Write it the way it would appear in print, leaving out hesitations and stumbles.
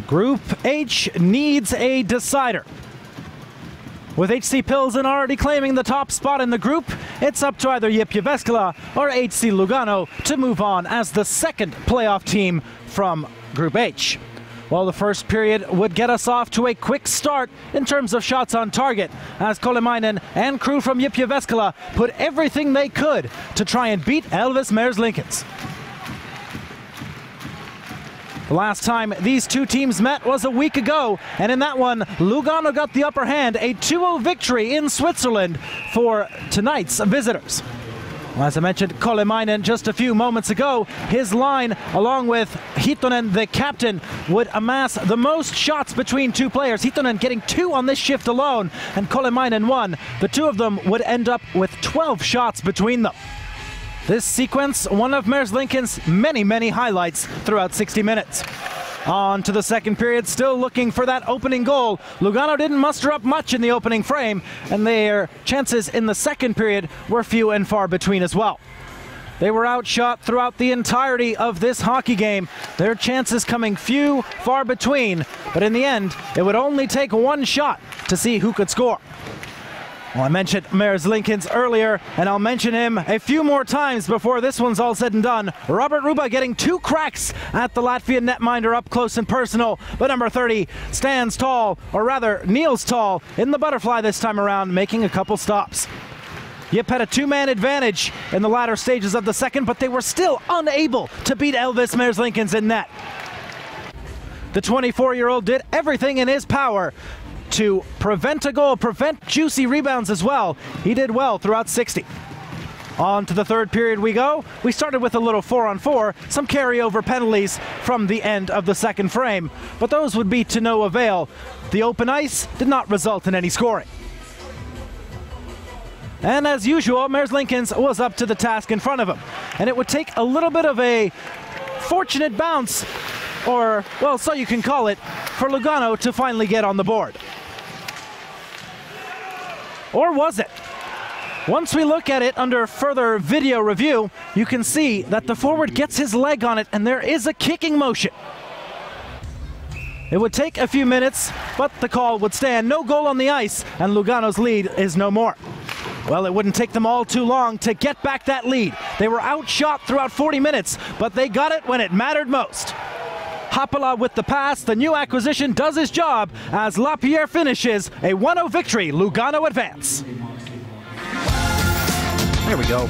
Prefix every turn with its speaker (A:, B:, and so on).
A: Group H needs a decider. With HC Pilsen already claiming the top spot in the group, it's up to either JYP Jyväskylä or HC Lugano to move on as the second playoff team from Group H. Well, the first period would get us off to a quick start in terms of shots on target, as Kolemainen and crew from JYP Jyväskylä put everything they could to try and beat Elvis Merslinkens. The last time these two teams met was a week ago, and in that one, Lugano got the upper hand, a 2-0 victory in Switzerland for tonight's visitors. Well, as I mentioned, Kolemainen just a few moments ago, his line, along with Hitonen, the captain, would amass the most shots between two players. Hitonen getting 2 on this shift alone, and Kolemainen 1. The two of them would end up with 12 shots between them. This sequence, one of Merslinken's many highlights throughout 60 minutes. On to the second period, still looking for that opening goal. Lugano didn't muster up much in the opening frame, and their chances in the second period were few and far between as well. They were outshot throughout the entirety of this hockey game, their chances coming few, far between, but in the end, it would only take one shot to see who could score. Well, I mentioned Merslinkens earlier, and I'll mention him a few more times before this one's all said and done. Robert Ruba getting 2 cracks at the Latvian netminder up close and personal, but number 30 stands tall, or rather kneels tall, in the butterfly this time around, making a couple stops. JYP had a 2-man advantage in the latter stages of the second, but they were still unable to beat Elvis Merslinkens in net. The 24-year-old did everything in his power to prevent a goal, prevent juicy rebounds as well. He did well throughout 60. On to the third period we go. We started with a little 4-on-4, some carryover penalties from the end of the second frame, but those would be to no avail. The open ice did not result in any scoring. And as usual, Merslinkens was up to the task in front of him, and it would take a little bit of a fortunate bounce, or, well, so you can call it, for Lugano to finally get on the board. Or was it? Once we look at it under further video review, you can see that the forward gets his leg on it and there is a kicking motion. It would take a few minutes, but the call would stand. No goal on the ice, and Lugano's lead is no more. Well, it wouldn't take them all too long to get back that lead. They were outshot throughout 40 minutes, but they got it when it mattered most. Haapala with the pass, the new acquisition does his job as Lapierre finishes a 1-0 victory, Lugano advance.
B: There we go.